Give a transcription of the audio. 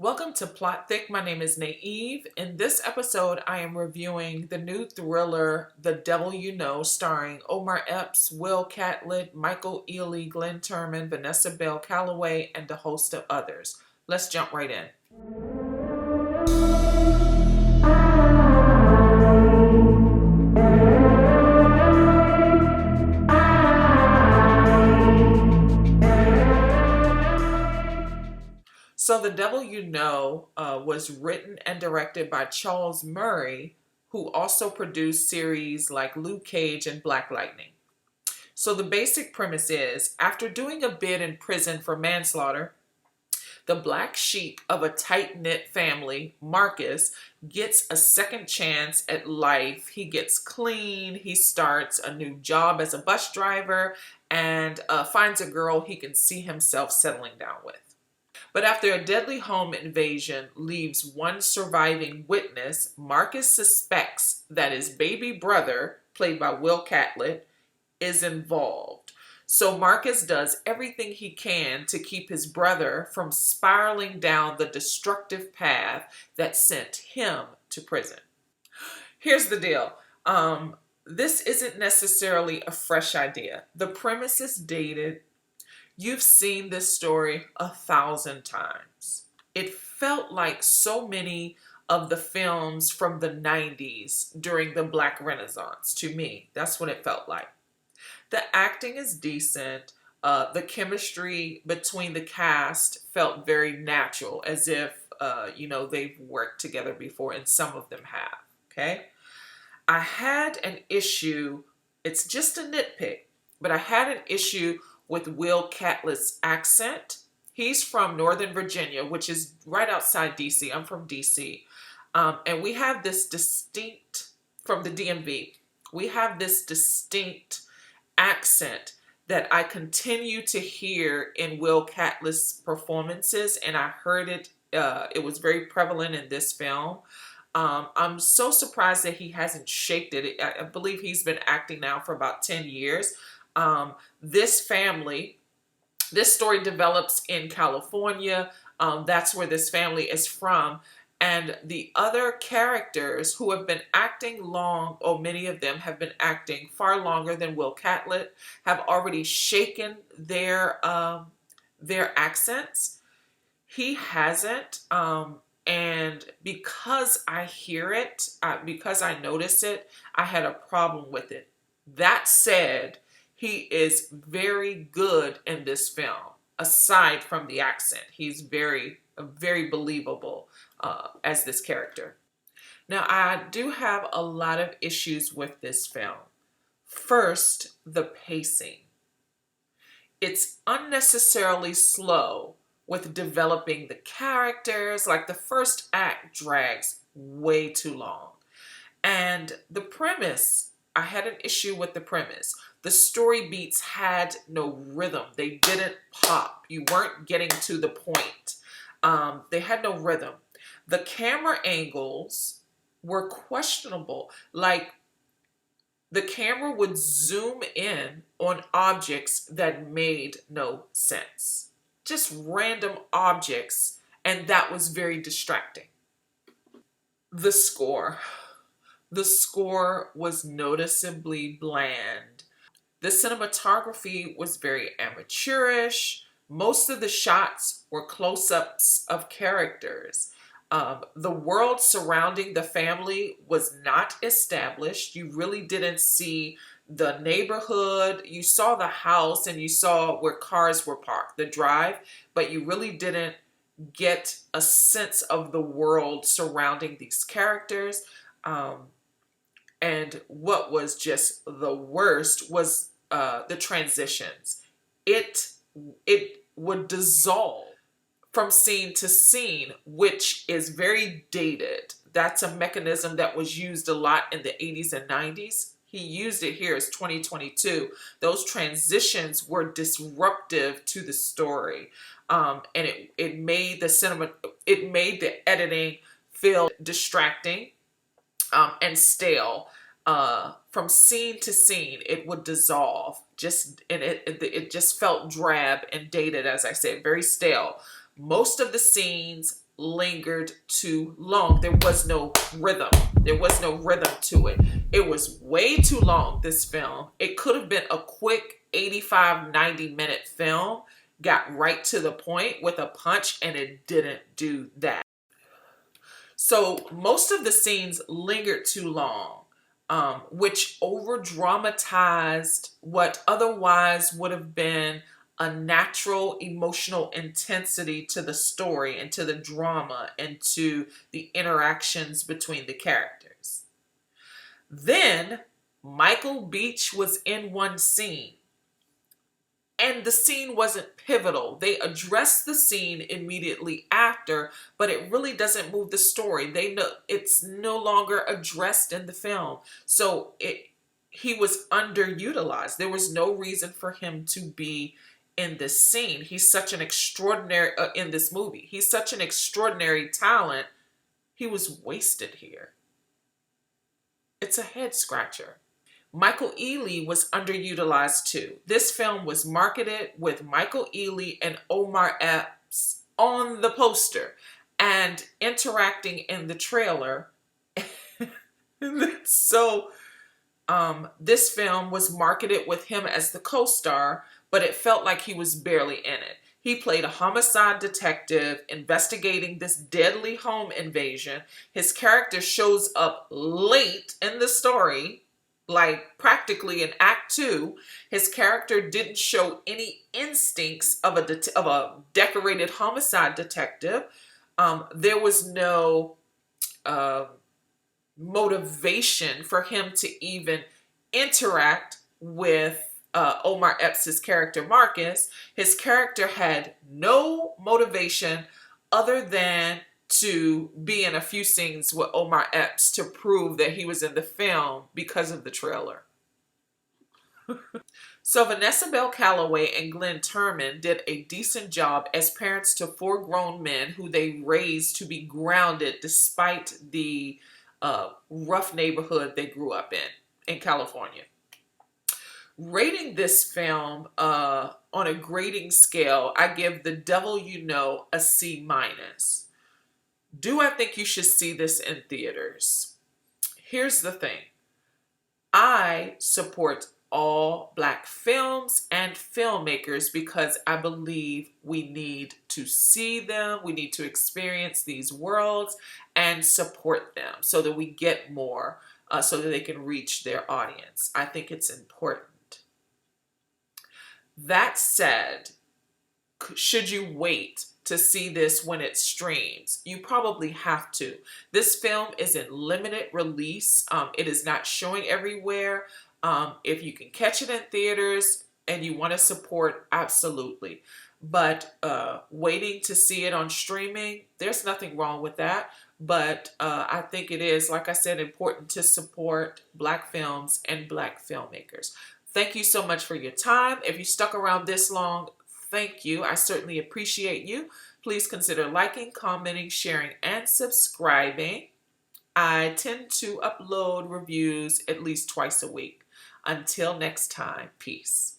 Welcome to Plot Thick. My name is Naive. In this episode, I am reviewing the new thriller, The Devil You Know, starring Omar Epps, Will Catlett, Michael Ealy, Glynn Turman, Vanessa Bell Calloway, and a host of others. Let's jump right in. So, The Devil You Know was written and directed by Charles Murray, who also produced series like Luke Cage and Black Lightning. So, the basic premise is after doing a bid in prison for manslaughter, the black sheep of a tight knit family, Marcus, gets a second chance at life. He gets clean, he starts a new job as a bus driver, and finds a girl he can see himself settling down with. But after a deadly home invasion leaves one surviving witness, Marcus suspects that his baby brother, played by Will Catlett, is involved. So Marcus does everything he can to keep his brother from spiraling down the destructive path that sent him to prison. Here's the deal. This isn't necessarily a fresh idea. The premise is dated. You've seen this story 1,000 times. It felt like so many of the films from the 90s during the Black Renaissance to me. That's what it felt like. The acting is decent. The chemistry between the cast felt very natural, as if, they've worked together before, and some of them have, okay? I had an issue, it's just a nitpick, but I had an issue with Will Catlett's accent. He's from Northern Virginia, which is right outside DC. I'm from DC. And we have this distinct, from the DMV, we have this distinct accent that I continue to hear in Will Catlett's performances, and I heard it, it was very prevalent in this film. I'm so surprised that he hasn't shaped it. I believe he's been acting now for about 10 years. This story develops in California. That's where this family is from. And the other characters who have been acting long, or many of them have been acting far longer than Will Catlett, have already shaken their accents. He hasn't. And because I hear it, because I notice it, I had a problem with it. That said, he is very good in this film. Aside from the accent, he's very believable as this character. Now, I do have a lot of issues with this film. First, the pacing. It's unnecessarily slow with developing the characters. Like, the first act drags way too long. And the premise, I had an issue with the premise. The story beats had no rhythm. They didn't pop. You weren't getting to the point. They had no rhythm. The camera angles were questionable. Like, the camera would zoom in on objects that made no sense. Just random objects, and that was very distracting. The score. The score was noticeably bland. The cinematography was very amateurish. Most of the shots were close-ups of characters. The world surrounding the family was not established. You really didn't see the neighborhood. You saw the house and you saw where cars were parked, the drive, but you really didn't get a sense of the world surrounding these characters. And what was just the worst was the transitions. It would dissolve from scene to scene, which is very dated. That's a mechanism that was used a lot in the 80s and 90s. He used it here as 2022. Those transitions were disruptive to the story. And it made the editing feel distracting and stale. From scene to scene, it would dissolve. It just felt drab and dated, as I said, very stale. Most of the scenes lingered too long. There was no rhythm. There was no rhythm to it. It was way too long, this film. It could have been a quick 85, 90-minute film, got right to the point with a punch, and it didn't do that. So most of the scenes lingered too long, which over dramatized what otherwise would have been a natural emotional intensity to the story and to the drama and to the interactions between the characters. Then Michael Beach was in one scene, and the scene wasn't pivotal. They addressed the scene immediately after, but it really doesn't move the story. They know it's no longer addressed in the film. So he was underutilized. There was no reason for him to be in this scene. He's such an extraordinary in this movie. He's such an extraordinary talent. He was wasted here. It's a head scratcher. Michael Ealy was underutilized too. This film was marketed with Michael Ealy and Omar Epps on the poster and interacting in the trailer. So this film was marketed with him as the co-star, but it felt like he was barely in it. He played a homicide detective investigating this deadly home invasion. His character shows up late in the story, like practically in Act 2. His character didn't show any instincts of a decorated homicide detective. There was no motivation for him to even interact with Omar Epps' character Marcus. His character had no motivation other than to be in a few scenes with Omar Epps to prove that he was in the film because of the trailer. So Vanessa Bell Calloway and Glynn Turman did a decent job as parents to 4 grown men who they raised to be grounded despite the rough neighborhood they grew up in California. Rating this film on a grading scale, I give The Devil You Know a C-. Do I think you should see this in theaters? Here's the thing. I support all Black films and filmmakers because I believe we need to see them, we need to experience these worlds and support them so that we get more, so that they can reach their audience. I think it's important. That said, should you wait to see this when it streams? You probably have to. This film is in limited release. It is not showing everywhere. If you can catch it in theaters and you want to support, absolutely. But waiting to see it on streaming, there's nothing wrong with that. But I think it is, like I said, important to support Black films and Black filmmakers. Thank you so much for your time. If you stuck around this long, thank you. I certainly appreciate you. Please consider liking, commenting, sharing, and subscribing. I tend to upload reviews at least twice a week. Until next time, peace.